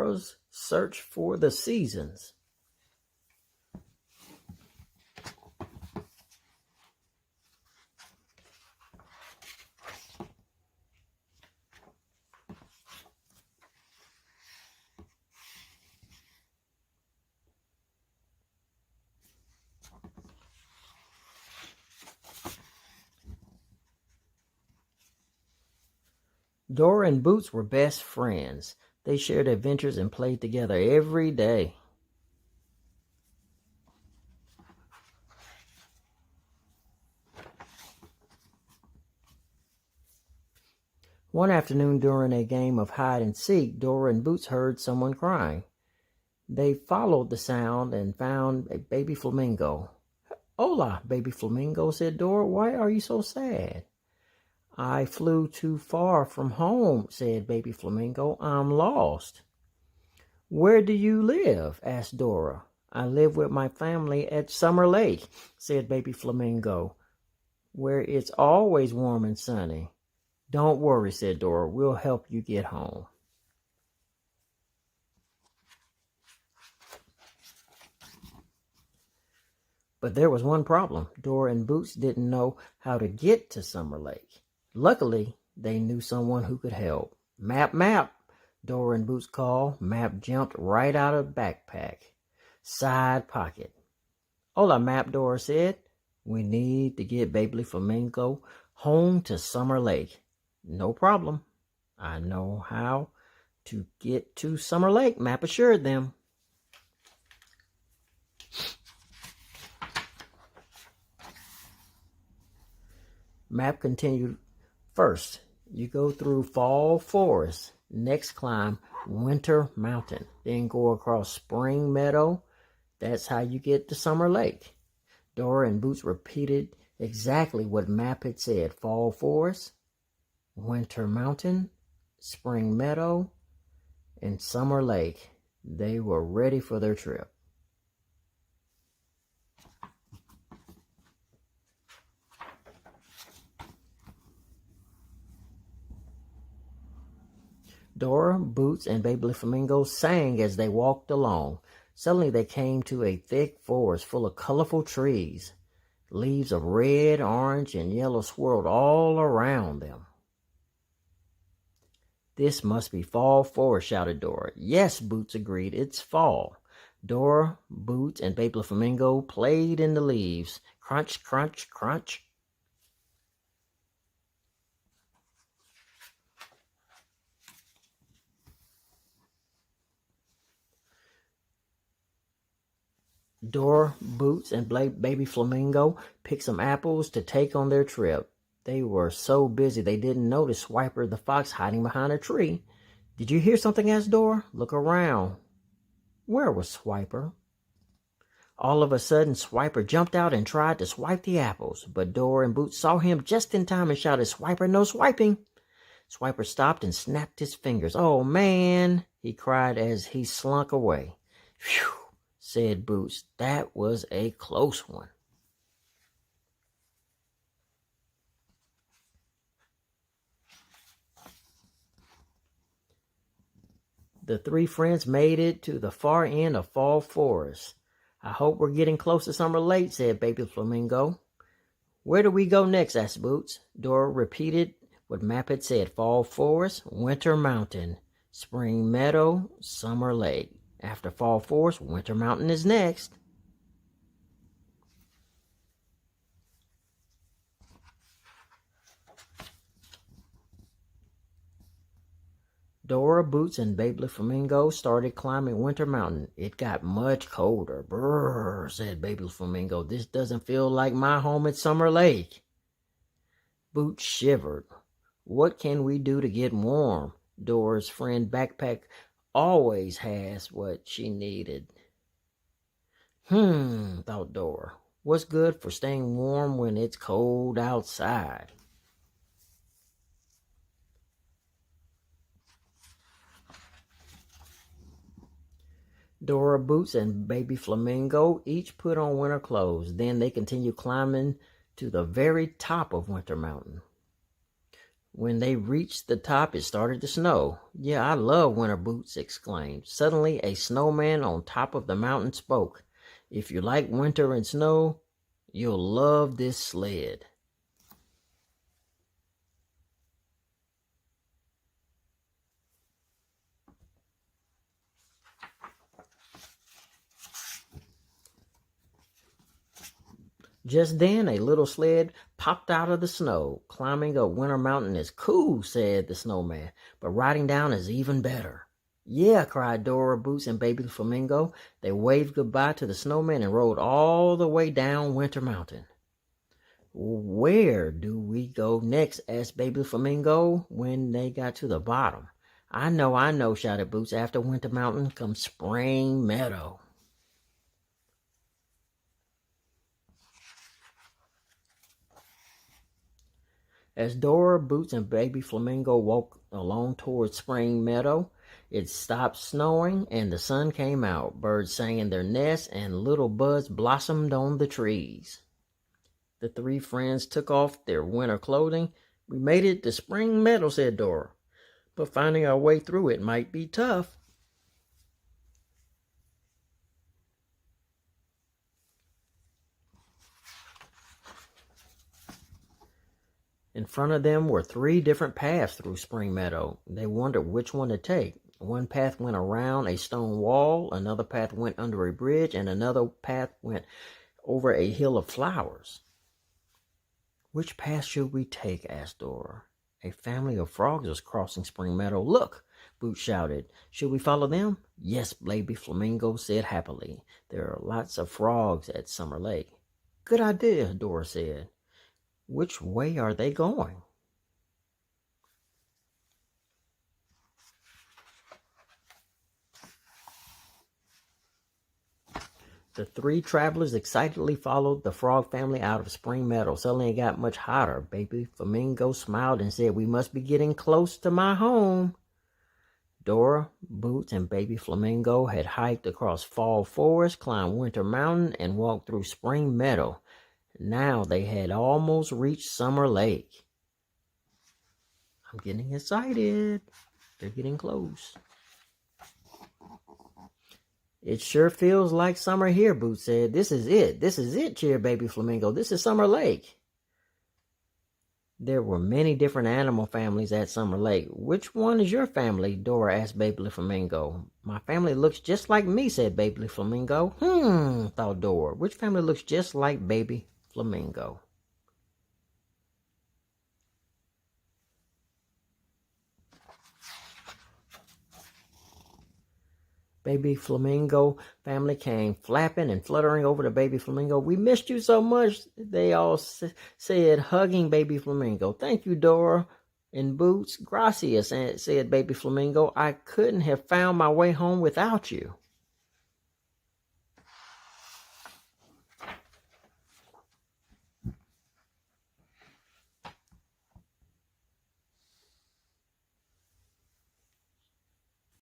Dora's Search for the Seasons. Dora and Boots were best friends. They shared adventures and played together every day. One afternoon during a game of hide and seek, Dora and Boots heard someone crying. They followed the sound and found a baby flamingo. "Hola, baby flamingo," said Dora. "Why are you so sad?" "I flew too far from home," said baby flamingo. "I'm lost." "Where do you live?" asked Dora. "I live with my family at Summer Lake," said baby flamingo, "where it's always warm and sunny." "Don't worry," said Dora. "We'll help you get home." But there was one problem. Dora and Boots didn't know how to get to Summer Lake. Luckily, they knew someone who could help. "Map, map," Dora and Boots called. Map jumped right out of the backpack. Side pocket. "Hola, Map," Dora said. "We need to get baby flamingo home to Summer Lake." "No problem. I know how to get to Summer Lake," Map assured them. Map continued. "First, you go through Fall Forest. Next, climb Winter Mountain. Then go across Spring Meadow. That's how you get to Summer Lake." Dora and Boots repeated exactly what Map had said. Fall Forest, Winter Mountain, Spring Meadow, and Summer Lake. They were ready for their trip. Dora, Boots, and baby flamingo sang as they walked along. Suddenly they came to a thick forest full of colorful trees. Leaves of red, orange, and yellow swirled all around them. "This must be Fall Forest," shouted Dora. "Yes," Boots agreed. "It's fall." Dora, Boots, and baby flamingo played in the leaves. Crunch, crunch, crunch. Dora, Boots, and baby flamingo picked some apples to take on their trip. They were so busy they didn't notice Swiper the fox hiding behind a tree. "Did you hear something?" asked Dora. "Look around." Where was Swiper? All of a sudden, Swiper jumped out and tried to swipe the apples, but Dora and Boots saw him just in time and shouted, "Swiper, no swiping!" Swiper stopped and snapped his fingers. "Oh, man," he cried as he slunk away. "Phew," said Boots. "That was a close one." The three friends made it to the far end of Fall Forest. "I hope we're getting close to Summer Lake," said baby flamingo. "Where do we go next?" asked Boots. Dora repeated what Map had said. Fall Forest, Winter Mountain, Spring Meadow, Summer Lake. After Fall Forest, Winter Mountain is next. Dora, Boots, and baby flamingo started climbing Winter Mountain. It got much colder. "Brrr," said baby flamingo. "This doesn't feel like my home at Summer Lake." Boots shivered. "What can we do to get warm?" Dora's friend Backpack always has what she needed. Thought Dora. "What's good for staying warm when it's cold outside?" Dora, Boots, and baby flamingo each put on winter clothes. Then they continued climbing to the very top of Winter Mountain. When they reached the top, it started to snow. Yeah, I love winter, Boots exclaimed. Suddenly, a snowman on top of the mountain spoke. If you like winter and snow, you'll love this sled. Just then, a little sled popped out of the snow. Climbing up Winter Mountain is cool, said the snowman, but riding down is even better. Yeah, cried Dora, Boots, and Baby Flamingo. They waved goodbye to the snowman and rode all the way down Winter Mountain. Where do we go next? Asked Baby Flamingo when they got to the bottom. I know, shouted Boots. After Winter Mountain comes Spring Meadow. As Dora, Boots, and Baby Flamingo walked along towards Spring Meadow, it stopped snowing and the sun came out. Birds sang in their nests and little buds blossomed on the trees. The three friends took off their winter clothing. We made it to Spring Meadow, said Dora, but finding our way through it might be tough. In front of them were 3 different paths through Spring Meadow. They wondered which one to take. One path went around a stone wall, another path went under a bridge, and another path went over a hill of flowers. Which path should we take? Asked Dora. A family of frogs was crossing Spring Meadow. Look, Boots shouted. Should we follow them? Yes, Baby Flamingo said happily. There are lots of frogs at Summer Lake. Good idea, Dora said. Which way are they going? The 3 travelers excitedly followed the frog family out of Spring Meadow. Suddenly it got much hotter. Baby Flamingo smiled and said, "We must be getting close to my home." Dora, Boots, and Baby Flamingo had hiked across Fall Forest, climbed Winter Mountain, and walked through Spring Meadow. Now they had almost reached Summer Lake. I'm getting excited. They're getting close. It sure feels like summer here, Boots said. This is it, cheered Baby Flamingo. This is Summer Lake. There were many different animal families at Summer Lake. Which one is your family? Dora asked Baby Flamingo. My family looks just like me, said Baby Flamingo. Thought Dora. Which family looks just like Baby Flamingo? Baby Flamingo family came flapping and fluttering over to Baby Flamingo. We missed you so much, they all said, hugging Baby Flamingo. Thank you, Dora and Boots. Gracias, said Baby Flamingo. I couldn't have found my way home without you.